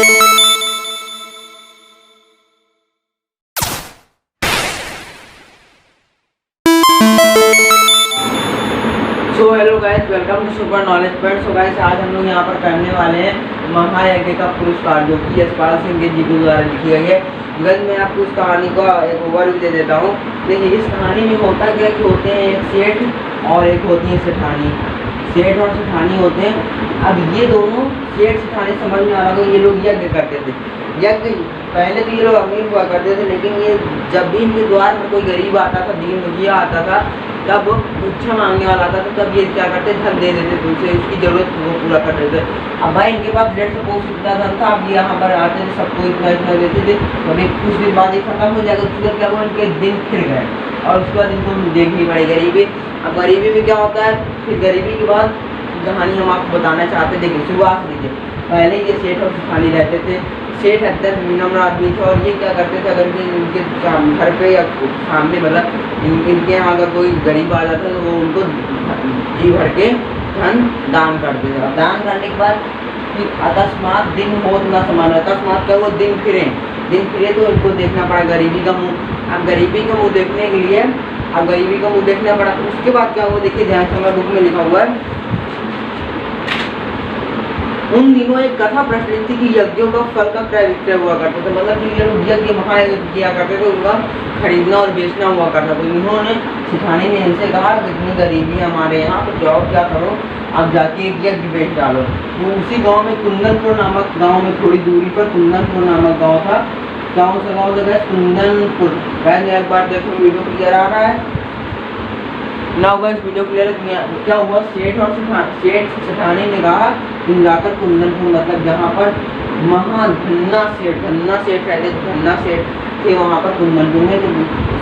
So hello guys, welcome to super knowledge point. So guys, आज हम लोग यहाँ पर करने वाले हैं महायज्ञ का पुरस्कार, जो कि यशपाल सिंह जी के द्वारा लिखी गई है। गाइस, मैं आपको इस कहानी का एक ओवरव्यू दे देता हूँ। देखिए, इस कहानी में होता क्या कि होते हैं एक सेठ और एक होती है सेठानी। सेठ और सेठानी होते हैं। अब ये दोनों सेठ सेठानी समझ में आ रहा है, ये लोग यज्ञ करते थे। यज्ञ पहले तो ये लोग अमीर हुआ करते थे, लेकिन ये जब भी इनके द्वार में कोई गरीब आता था, दीन दुखिया आता था, तब भिक्षा मांगने वाला आता था, तब ये क्या करते, धन दे देते थे उसे, उसकी जरूरत वो पूरा कर देते। अब भाई इनके पास 150 कोस इतना धन था। अब यहाँ पर आते थे, सबको इतना इतना देते थे। कभी कुछ दिन बाद ये खत्म हो जाएगा, उसके बाद क्या हुआ, इनके दिन फिर गए और उसके बाद इनको देखनी पड़ी गरीबी। अब गरीबी में क्या होता है, फिर गरीबी के बाद कहानी हम आपको बताना चाहते। देखिए, शुरुआत देखिए। पहले ये सेठ और सेठानी रहते थे। सेठ अत्यंत विनम्र आदमी थे और ये क्या करते थे, अगर इनके घर पे या सामने मतलब इनके यहाँ अगर कोई गरीब आ जाता तो वो उनको जी भर के धन दान करते थे। दान करने के बाद अकस्मात दिन हो ना समान, अकस्मात क्या वो दिन फिरे तो इनको देखना पड़ा गरीबी का मुँह। अब गरीबी का मुँह देखने के लिए गरीबी का मुँह देखना पड़ा। तो उसके बाद क्या हुआ, देखिए ध्यान से, हमारे बुक में लिखा हुआ है। उन दिनों एक कथा प्रचलित थी कि यज्ञों का फल का क्रय विक्रय हुआ करता था। मतलब कि ये लोग यज्ञ महायज्ञ किया करते थे, उनका खरीदना और बेचना हुआ करता था। इन्होंने सेठानी ने इनसे कहा कि इतनी गरीबी है हमारे यहाँ, तो जाओ क्या करो, अब जाके एक यज्ञ बेच डालो। वो उसी गांव में कुंदनपुर नामक गांव में थोड़ी दूरी पर कुंदनपुर नामक गांव था। गाँव से गाँव जगह कुंदनपुर। वैसे एक बार देखो, वीडियो क्लियर आ रहा है ना होगा, इस वीडियो क्लियर। क्या हुआ, सेठ और सेठानी ने कहा तुम जाकर कुंदनपुर, मतलब जहाँ पर धन्ना सेठ रहते, धन्ना सेठ थे वहाँ पर कुंदनपुर में। तो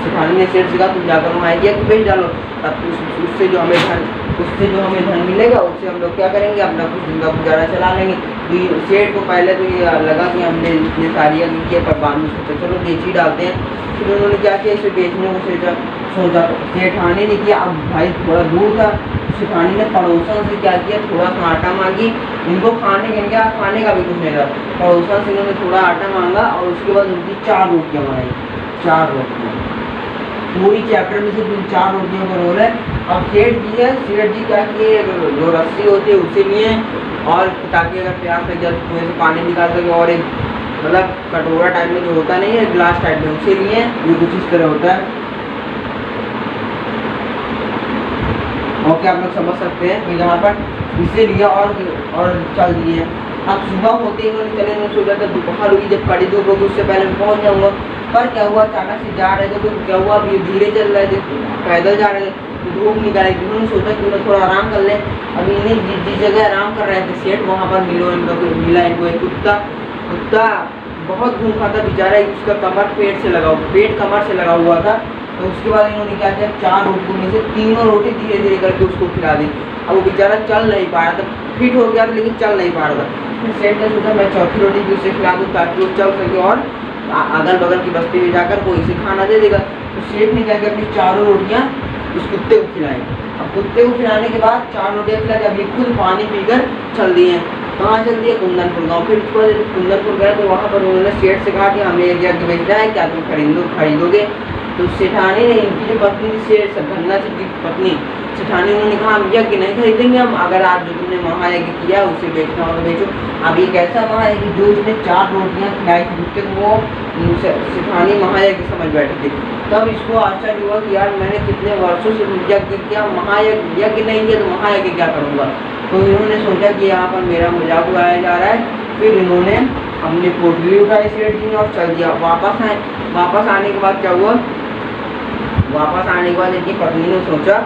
सेठानी ने सेठ से कहा तुम जाकर वहाँ यज्ञ बेच डालो, तब उससे जो हमें धन मिलेगा, उससे हम लोग क्या करेंगे, अपना कुछ दिन का गुजारा चला लेंगे। तो सेठ को पहले तो ये लगा कि हमने इतने सारी यज्ञ किए, पर बाद में सोचा चलो बेच ही डालते हैं। फिर उन्होंने क्या किया, इसे बेचने को सोचा। सेठानी ने किया, अब भाई थोड़ा दूर था, सेठानी ने पड़ोसन से क्या किया, थोड़ा सा आटा मांगी। इनको खाने का भी कुछ नहीं था। पड़ोसन से इन्होंने थोड़ा आटा मांगा और उसके बाद उनकी 4 रोटियाँ बनाई। 4 रोटियाँ पूरी चैप्टर में से 4 रोटियों का रोल है। अब सेठ जी क्या किए, जो रस्सी होती है उसे लिए, और ताकि अगर प्यास लग जाए तो कुएं से पानी निकाल सके, और एक मतलब कटोरा टाइप में जो होता नहीं है, ग्लास टाइप में, उसे लिए। ये कुछ इस तरह होता है। ओके, आप लोग समझ सकते हैं कि यहाँ पर इसे लिया और चल दिए। अब सुबह होते ही इन्होंने सोचा था दोपहर हुई, जब कड़ी धूप होगी उससे पहले मैं पहुँच जाऊँगा। पर क्या हुआ, अचानक से जा रहे थे तो क्या हुआ, अब ये धीरे चल रहे थे, पैदल जा रहे थे, तो धूप निकाली। उन्होंने सोचा कि उन्हें थोड़ा आराम कर लें। अब इन्हें जिस जगह आराम कर रहे थे, सेठ वहाँ पर मिला इनको एक कुत्ता बहुत घूम खाता बेचारा, उसका पेट कमर से लगा हुआ था। तो उसके बाद इन्होंने क्या किया, 4 रोटियों में से 3 रोटी धीरे धीरे करके उसको खिला दी। अब वो बेचारा चल नहीं पा रहा था, फिट हो गया था लेकिन चल नहीं पा रहा था। फिर सेठ ने सोचा मैं चौथी रोटी भी उसे खिला दूँ ताकि वो चल सके, और अगल बगल की बस्ती में जाकर वो इसे खाना दे देगा। तो सेठ ने क्या किया, अपनी 4 रोटियाँ उस कुत्ते को खिलाई। अब कुत्ते को खिलाने के बाद 4 रोटियाँ खिला, जब ये खुद पानी पीकर चल दिए। कहाँ चल दिए, कुंदनपुर गाँव। फिर उसको कुंदनपुर गए तो वहाँ पर उन्होंने सेठ से कहा कि हमें एक यज्ञ बेचना है, क्या तुम खरीदोगे। तो सेठानी ने, इनकी जो पत्नी सेठ धन्ना सेठ की पत्नी सेठानी, उन्होंने कहा हम यज्ञ नहीं खरीदेंगे, हम अगर आज जो तुमने महायज्ञ किया उसे बेचना हो तो बेचो। अब एक ऐसा महायज्ञ जो इसने 4 रोटियाँ खिलाई थी, वो सेठानी महायज्ञ समझ बैठे थे। तब इसको आश्चर्य हुआ कि यार मैंने कितने वर्षों से यज्ञ किया, यज्ञ नहीं किया तो महायज्ञ क्या करूँगा। तो इन्होंने सोचा कि यहाँ पर मेरा मजाक उड़ाया जा रहा है। फिर इन्होंने अपनी पोटली उठाई सेठ जी ने और चल दिया। वापस आने के बाद क्या हुआ, वापस आने के बाद इनकी पत्नी ने सोचा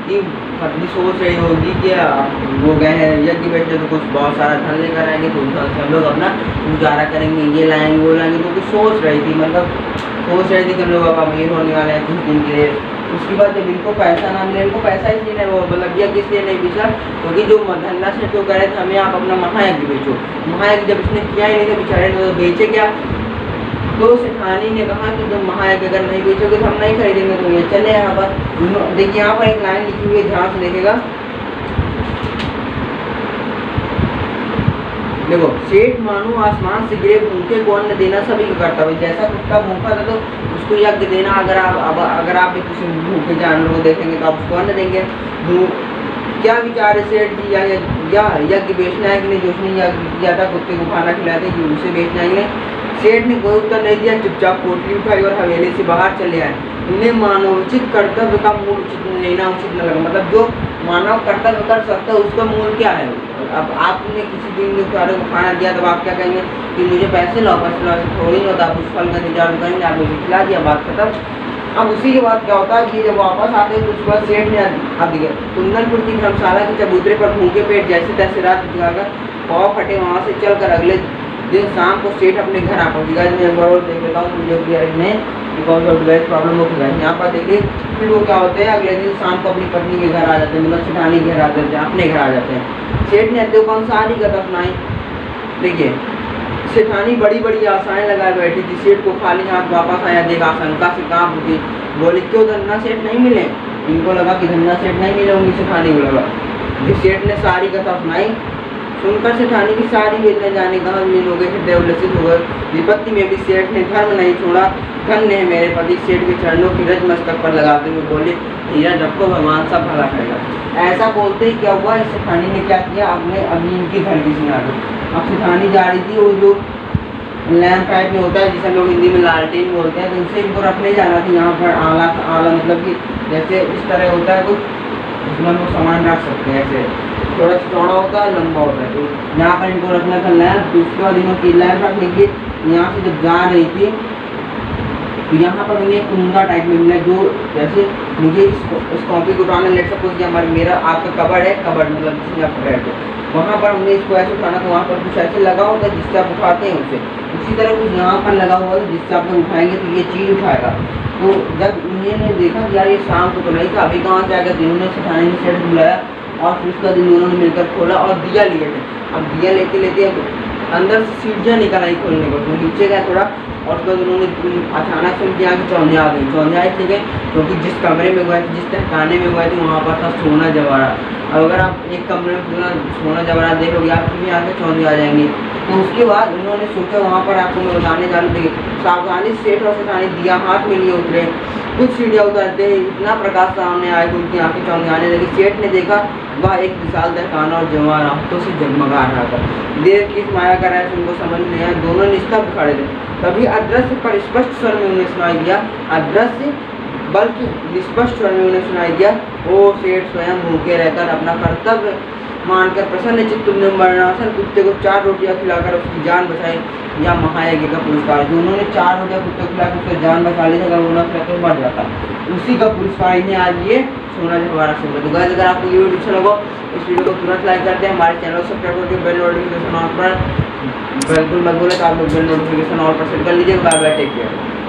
कि पत्नी सोच रही होगी कि वो गए हैं यज्ञ बेचने, तो कुछ बहुत सारा धन लेकर आएंगे, तो हम लोग अपना गुजारा करेंगे, ये लाएंगे वो लाएंगे। तो कुछ सोच रही थी कि हम लोग अब अमीर होने वाले हैं कुछ दिन के लिए। उसके बाद जब इनको पैसा ना मिले, इनको पैसा इसलिए नहीं, वो मतलब यज्ञ इसलिए नहीं बेचा क्योंकि जो धन्ना से जो कह रहे थे हमें आप अपना महायज्ञ बेचो। महायज्ञ जब इसने किया ही नहीं था बेचारे ने, तो बेचे क्या। तो सेठानी ने कहा कि तुम महायज्ञ अगर नहीं बेचोगे तो हम नहीं खरीदेंगे। तो ये चले यहाँ पर, देखिए यहाँ पर एक लाइन लिखी हुई है, ध्यान से देखेगा। देखो सेठ मानो आसमान से गिरे भूखे को अन्न देना सभी का कर्तव्य। जैसा कुत्ता भूखा था तो उसको यज्ञ देना, अगर आप भी किसी भूखे जानवर को देखेंगे तो आप उसको अन्न देंगे। क्या विचार है सेठ जी, या यज्ञ बेचना है कि नहीं, जो उसने यज्ञ किया था कुत्ते को खाना खिलाते कि उसे बेचना है कि नहीं। सेठ ने कोई उत्तर नहीं दिया, चुपचाप पोटली उठाई और हवेली से बाहर चले आए। उन्हें मानवोचित कर्तव्य का मूल उचित लेना उचित न लगा। मतलब जो मानव कर्तव्य कर सकता है उसका मूल क्या है। अब आपने किसी दिन बेचारे को खाना दिया तो आप क्या कहेंगे कि मुझे पैसे लाओ, पैसे लाओ, थोड़ी नहीं होता। आप उस फल का इंतजार करेंगे, आप मुझे खिला दिया, बात खत्म। अब उसी के बाद क्या होता है कि जब वापस आते हैं तो उसके बाद सेठ ने अब दिया कुंदनपुर की धर्मशाला के चबूतरे पर भूखे पेट जैसे तैसे रात दिखाकर पाँव फटे वहाँ से चलकर अगले दिन शाम को सेठ अपने घर आ पहुँचेगा। मैं बरोबर देख लेता हूँ मुझे में बिकॉज ऑफ गैस प्रॉब्लम हो गया यहाँ पर। देखिए फिर वो क्या होते हैं, अगले दिन शाम को अपनी पत्नी के घर आ जाते हैं, मतलब सेठानी के घर आ जाते हैं, अपने घर आ जाते हैं। सेठ ने अद्योपान सारी कथा सुनाई। देखिए सेठानी बड़ी बड़ी आशाएं लगाए बैठी थी। सेठ को खाली हाथ वापस आया, देखा आशंका से काम होती। बोली क्यों धन्ना सेठ नहीं मिले। इनको लगा कि धन्ना सेठ नहीं मिले होंगे, सेठानी को लगा। फिर सेठ ने सारी कथा सुनाई। सुनकर सेठानी की सारी वेदना जाने कहाँ लीन हो गए, हृदय उल्लसित हो गए। विपत्ति में भी सेठ ने धर्म नहीं छोड़ा। धन्य है मेरे पति। सेठ के चरणों की रज मस्तक पर लगाते हुए बोले धीरज रखो, भगवान सब भला करेगा। ऐसा बोलते ही क्या हुआ, इस सेठानी ने क्या किया, अपने अभी इनकी घर की सिंगा दी। अब सेठानी जा रही थी, वो जो लैम्प टाइप में होता है जिसे लोग हिंदी में लालटेन बोलते हैं, तो उनसे इनको रखने जाना था यहाँ पर। आला मतलब कि जैसे इस तरह होता है कुछ, उसमें हम लोग सामान रख सकते हैं। ऐसे थोड़ा चौड़ा होता है, लंबा होता है, तो यहाँ पर इनको रखना था लैम्प। उसके बाद इनको लैम्प रखने की यहाँ से जब जा रही थी तो यहाँ पर उन्हें कुंदा टाइप में मिला, जो जैसे मुझे इस कॉपी को उठाना, लेट सपोज कि हमारा मेरा आपका कबर्ड है, कबर्ड मतलब जिसमें आप बैठते वहाँ पर हमने इसको ऐसे उठाना था, वहाँ पर कुछ ऐसे लगा होगा जिससे आप उठाते हैं उसे, उसी तरह कुछ यहाँ पर लगा हुआ है जिससे आप उठाएंगे तो ये चीज़ उठाएगा। तो जब इन्होंने देखा कि यार ये शाम को तो नहीं था, अभी कहाँ से आएगा, इन्होंने सेठानी ने सेठ बुलाया और फिर उसका दिन दोनों ने मिलकर खोला और दिया लिए थे। अब दिया लेते लेते अंदर से सीढ़ियाँ निकल आई खोलने को, तो नीचे गया थोड़ा और उसके बाद उन्होंने अचानक से उनकी आँखें चौंधिया आ गई। चौंधिया इसलिए क्योंकि जिस कमरे में गए थे, जिस ठिकाने में गए थे, वहाँ पर था सोना जवाहरात। अब अगर आप एक कमरे में पूरा सोना जवाहरात देखोगे आपकी भी आँखें चौंधी आ जाएंगी। तो उसके बाद उन्होंने सोचा वहाँ पर आपको मैं बताने जा रहा हूँ, सावधानी सेठ और सेठानी दिया हाथ में लिए उतरे। कुछ सीढ़ियाँ उतरते इतना प्रकाश सामने आया कि उनकी आँखें चौंधी आने लगी। सेठ ने देखा वह एक विशाल दहकाना और जवाहर आंखों से जगमगा रहा था। देव किस माया का रहा उनको समझ नहीं आया, दोनों निस्तब्ध खड़े थे। तभी अदृश्य पर स्पष्ट स्वर में उन्हें सुनाई दिया, अदृश्य बल्कि निष्पष्ट स्वर में उन्हें सुनाई दिया, ओ सेठ स्वयं भूखे रहकर अपना कर्तव्य मानकर प्रसन्न चित्त तुमने मरणासन कुत्ते को 4 रोटियां खिलाकर उसकी जान बचाई, या महायज्ञ का पुरस्कार। जो उन्होंने 4 रोटियां कुत्ते को खिलाकर उसकी जान बचा ली, अगर वो न खिलाते मर जाता, उसी का पुरस्कार इन्हें आज ये सोना जवाहरात से मिला। तो गाइस अगर आपको ये वीडियो अच्छा लगा इस वीडियो को तुरंत लाइक करते हैं, हमारे चैनल को सब्सक्राइब करके बेल नोटिफिकेशन ऑन पर बिल्कुल मत भूलें, तो आप लोग बेल नोटिफिकेशन ऑन पर सेट कर लीजिएगा। Bye bye, take care.